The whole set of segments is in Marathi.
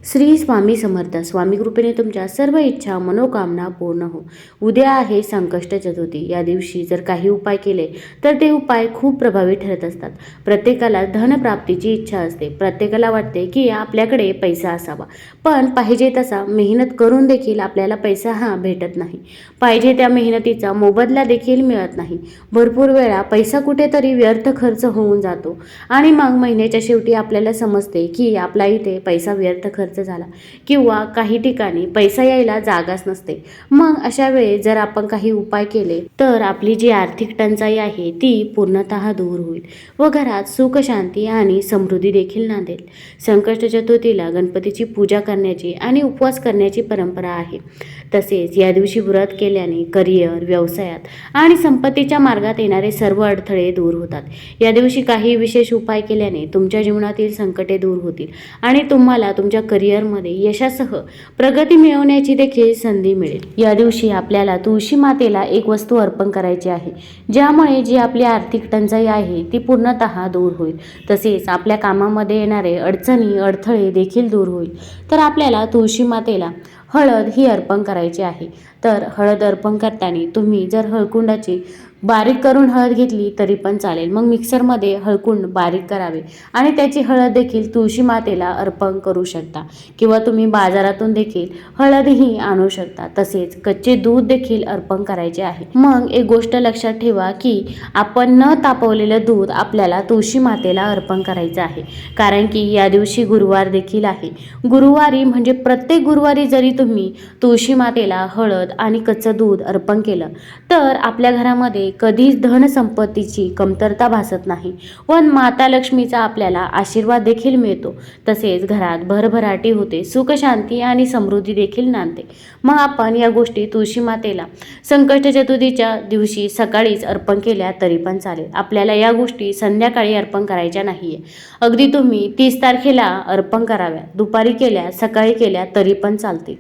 श्री स्वामी समर्थ. स्वामी कृपेने तुमच्या सर्व इच्छा मनोकामना पूर्ण हो. उद्या आहे संकष्ट चतुर्थी. या दिवशी जर काही उपाय केले तर ते उपाय खूप प्रभावी ठरत असतात. प्रत्येकाला धनप्राप्तीची इच्छा असते. प्रत्येकाला वाटते की आपल्याकडे पैसा असावा, पण पाहिजे तसा मेहनत करून देखील आपल्याला पैसा भेटत नाही. पाहिजे त्या मेहनतीचा मोबदला देखील मिळत नाही. भरपूर वेळा पैसा कुठेतरी व्यर्थ खर्च होऊन जातो आणि मग महिन्याच्या शेवटी आपल्याला समजते की आपला इथे पैसा व्यर्थ खर्च झाला किंवा काही ठिकाणी पैसा यायला जागाच नसते. मग अशा वेळी जर आपण काही उपाय केले तर आपली जी आर्थिक टंचाई आहे ती पूर्णतः दूर होईल व घरात सुख शांती आणि समृद्धी देखील नांदेल. संकष्ट चतुर्थीला गणपतीची पूजा करण्याची आणि उपवास करण्याची परंपरा आहे. तसेच या दिवशी व्रत केल्याने करिअर, व्यवसायात आणि संपत्तीच्या मार्गात येणारे सर्व अडथळे दूर होतात. या दिवशी काही विशेष उपाय केल्याने तुमच्या जीवनातील संकटे दूर होतील आणि तुम्हाला तुमच्या करिअरमध्ये यशासह प्रगती मिळवण्याची देखील संधी मिळेल. या दिवशी आपल्याला तुळशी मातेला एक वस्तू अर्पण करायची आहे, ज्यामुळे जी आपली आर्थिक टंचाई आहे ती पूर्णतः दूर होईल. तसेच आपल्या कामामध्ये येणारे अडचणी, अडथळे देखील दूर होईल. तर आपल्याला तुळशी मातेला हळद ही अर्पण करायची आहे. तर हळद अर्पण करताना तुम्ही जर हळकुंडाची बारीक करून हळद घेतली तरी पण चालेल. मग मिक्सरमध्ये हळकुंड बारीक करावे आणि त्याची हळद देखील तुळशी मातेला अर्पण करू शकता किंवा तुम्ही बाजारातून देखील हळदही आणू शकता. तसेच कच्चे दूध देखील अर्पण करायचे आहे. मग एक गोष्ट लक्षात ठेवा की आपण न तापवलेलं दूध आपल्याला तुळशी मातेला अर्पण करायचं आहे, कारण की या दिवशी गुरुवार देखील आहे. गुरुवारी म्हणजे प्रत्येक गुरुवारी जरी तुम्ही तुळशी मातेला हळद आणि कच्चं दूध अर्पण केलं तर आपल्या घरामध्ये कधीच धनसंपत्तीची कमतरता भासत नाही व माता लक्ष्मीचा आपल्याला आशीर्वाद देखील मिळतो. तसेच घरात भरभराटी होते, सुख शांती आणि समृद्धी देखील नांदते. मग आपण या गोष्टी तुळशी मातेला संकष्ट चतुर्थीच्या दिवशी सकाळीच अर्पण केल्या तरी पण चालेल. आपल्याला या गोष्टी संध्याकाळी अर्पण करायच्या नाहीये. अगदी तुम्ही 30 तारखेला अर्पण कराव्या, दुपारी केल्या, सकाळी केल्या तरी पण चालतील.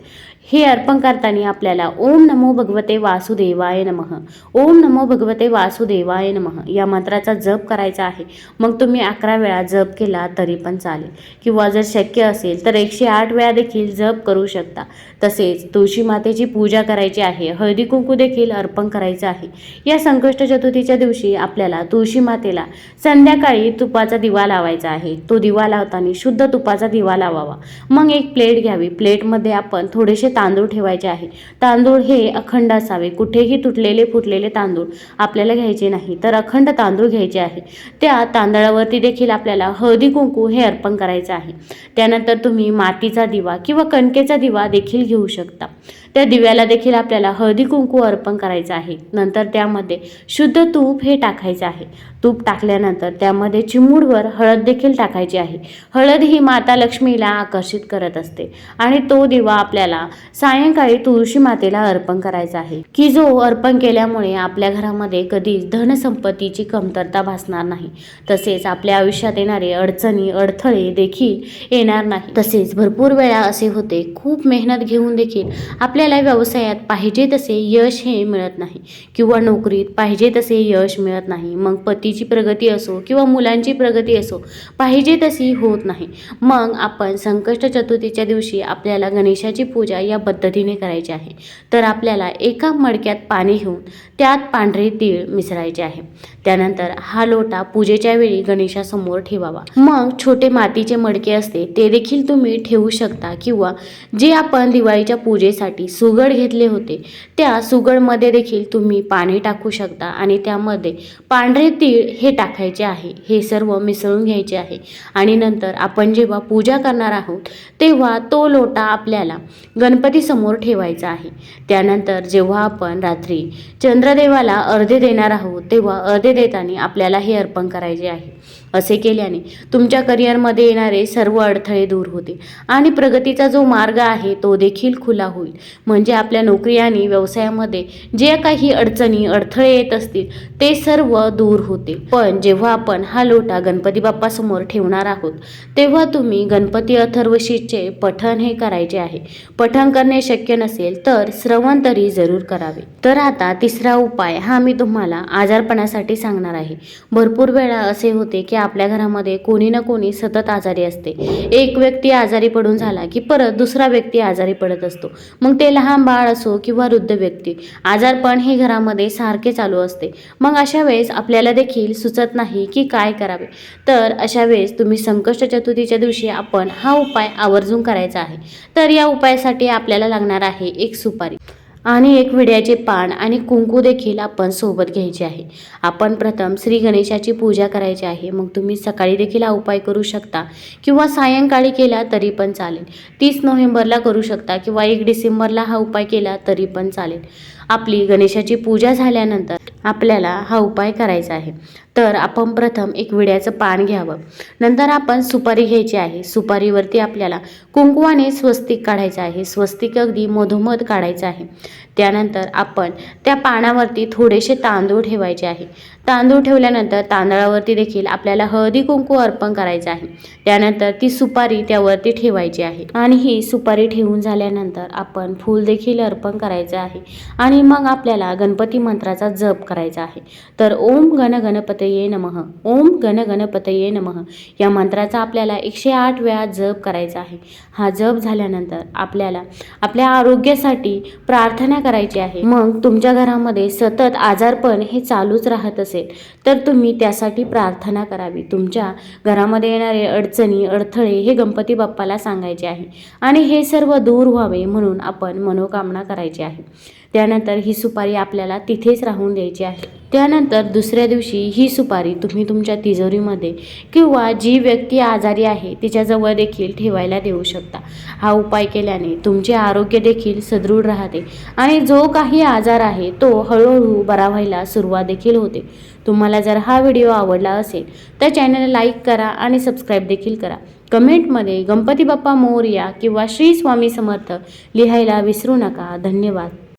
हे अर्पण करताना आपल्याला ओम नमो भगवते वासुदेवाय नमः, ओम नमो भगवते वासुदेवाय नमः या मंत्राचा जप करायचा आहे. मग तुम्ही 11 वेळा जप केला तरी पण चालेल किंवा जर शक्य असेल तर 108 वेळा देखील जप करू शकता. तसेच तुळशी मातेची पूजा करायची आहे, हळदी कुंकू देखील अर्पण करायचं आहे. या संकष्ट चतुर्थीच्या दिवशी आपल्याला तुळशी मातेला संध्याकाळी तुपाचा दिवा लावायचा आहे. तो दिवा लावताना शुद्ध तुपाचा दिवा लावावा. मग एक प्लेट घ्यावी. प्लेटमध्ये आपण थोडेसे तांदूळ ठेवायचे आहे. तांदूळ हे अखंड असावे. कुठेही तुटलेले फुटलेले तांदूळ आपल्याला घ्यायचे नाही, तर अखंड तांदूळ घ्यायचे आहे. त्या तांदळावरती देखील आपल्याला हळदी कुंकू हे अर्पण करायचं आहे. त्यानंतर तुम्ही मातीचा दिवा किंवा कणकेचा दिवा देखील घेऊ शकता. त्या दिव्याला देखील आपल्याला हळदी कुंकू अर्पण करायचं आहे. नंतर त्यामध्ये शुद्ध तूप हे टाकायचं आहे. तूप टाकल्यानंतर त्यामध्ये चिमूटभर हळद देखील टाकायची आहे. हळद ही माता लक्ष्मीला आकर्षित करत असते आणि तो दिवा आपल्याला सायंकाळी तुळशी मातेला अर्पण करायचा आहे, की जो अर्पण केल्यामुळे आपल्या घरामध्ये कधीच धनसंपत्तीची कमतरता भासणार नाही. तसेच आपल्या आयुष्यात येणारे अडचणी, अडथळे देखील येणार नाही. तसेच भरपूर वेळा असे होते, खूप मेहनत घेऊन देखील आपल्याला व्यवसायात पाहिजे तसे यश हे मिळत नाही किंवा नोकरीत पाहिजे तसे यश मिळत नाही. मग पतीची प्रगती असो किंवा मुलांची प्रगती असो, पाहिजे तशी होत नाही. मग आपण संकष्ट चतुर्थीच्या दिवशी आपल्याला गणेशाची पूजा या पद्धतीने करायची आहे. तर आपल्याला एका मडक्यात पाणी घेऊन त्यात पांढरे तीळ मिसळायचे आहे. त्यानंतर हा लोटा पूजेच्या वेळी गणेशासमोर ठेवावा. मग छोटे मातीचे मडके असते ते देखील तुम्ही ठेवू शकता किंवा जे आपण दिवाळीच्या पूजेसाठी सुगड घेतले होते त्या सुगडमध्ये देखील तुम्ही पाणी टाकू शकता आणि त्यामध्ये पांढरे तीळ हे टाकायचे आहे. हे सर्व मिसळून घ्यायचे आहे आणि नंतर आपण जेव्हा पूजा करणार आहोत तेव्हा तो लोटा आपल्याला गणपती समोर ठेवायचा आहे. त्यानंतर जेव्हा आपण रात्री चंद्रदेवाला अर्धे देणार आहोत तेव्हा अर्धे देताना आपल्याला हे अर्पण करायचे आहे. असे केल्याने तुमच्या करिअरमध्ये येणारे सर्व अडथळे दूर होतील आणि प्रगतीचा जो मार्ग आहे तो देखील खुला होईल. म्हणजे आपल्या नोकरी आणि व्यवसायामध्ये जे काही अडचणी, अडथळे येत असतील ते सर्व दूर होतील. पण जेव्हा आपण हा लोटा गणपती बाप्पा समोर ठेवणार आहोत तेव्हा तुम्ही गणपती अथर्वशीचे पठण हे करायचे आहे. पठण करणे शक्य नसेल तर श्रवण तरी जरूर करावे. तर आता तिसरा उपाय हा मी तुम्हाला आजारपणासाठी सांगणार आहे. भरपूर वेळा असे होते की की आपल्या घरामध्ये कोणी ना कोणी सतत आजारी असते. एक व्यक्ती आजारी पडून झाला की परत दुसरा व्यक्ती आजारी पडत असतो. मग ते लहान बाळ असो किंवा वृद्ध व्यक्ती, आजारपण हे घरामध्ये सारखे चालू असते. मग अशा वेळेस आपल्याला देखील सुचत नाही की काय करावे. तर अशा वेळेस तुम्ही संकष्ट चतुर्थीच्या दिवशी आपण हा उपाय आवर्जून करायचा आहे. तर या उपायासाठी आपल्याला लागणार आहे एक सुपारी आणि एक विड्याचे पान आणि कुंकू देखील आपण सोबत घ्यायचे आहे. आपण प्रथम श्री गणेशाची पूजा करायची आहे. मग तुम्ही सकाळी देखील हा उपाय करू शकता किंवा सायंकाळी केला तरी पण चालेल. 30 नोव्हेंबरला करू शकता किंवा 1 डिसेंबरला हा उपाय केला तरी पण चालेल. आपली गणेशाची पूजा झाल्यानंतर आपल्याला हा उपाय करायचा आहे. तर आपण प्रथम एक विड्याचं पान घ्यावं. नंतर आपण सुपारी घ्यायची आहे. सुपारीवरती आपल्याला कुंकवाने स्वस्तिक काढायचं आहे. स्वस्तिक अगदी मधोमध काढायचं आहे. त्यानंतर आपण त्या पानावरती थोडेसे तांदूळ ठेवायचे आहे. तांदूळ ठेवल्यानंतर तांदळावरती देखील आपल्याला हळदी कुंकू अर्पण करायचं आहे. त्यानंतर ती सुपारी त्यावरती ठेवायची आहे आणि ही सुपारी ठेवून झाल्यानंतर आपण फूल देखील अर्पण करायचं आहे आणि मग आपल्याला गणपती मंत्राचा जप करायचा आहे. तर ओम गण गणपतये नमः, ओम गण गणपतये नमः या मंत्राचा आपल्याला 108 वेळा जप करायचा आहे. हा जप झाल्यानंतर आपल्याला आपल्या आरोग्यासाठी प्रार्थना करायची आहे. मग तुमच्या घरामध्ये सतत आजारपण हे चालूच राहत असेल तर तुम्ही त्यासाठी प्रार्थना करावी. तुमच्या घरामध्ये येणारे अडचणी अडथळे हे गणपती बाप्पाला सांगायचे आहे आणि हे सर्व दूर व्हावे म्हणून आपण मनोकामना करायची आहे. त्यानंतर ही सुपारी आपल्याला तिथेच राहून द्यायची आहे. त्यानंतर दुसऱ्या दिवशी ही सुपारी तुम्ही तुमच्या तिजोरीमध्ये किंवा जी व्यक्ती आजारी आहे तिच्याजवळ देखील ठेवायला देऊ शकता. हा उपाय केल्याने तुमचे आरोग्य देखील सदृढ राहते आणि जो काही आजार आहे तो हळूहळू बरा व्हायला सुरुवात देखील होते. तुम्हाला जर हा व्हिडिओ आवडला असेल तर चॅनलला लाईक करा आणि सबस्क्राईब देखील करा. कमेंटमध्ये गणपती बाप्पा मोरया किंवा श्री स्वामी समर्थ लिहायला विसरू नका. धन्यवाद.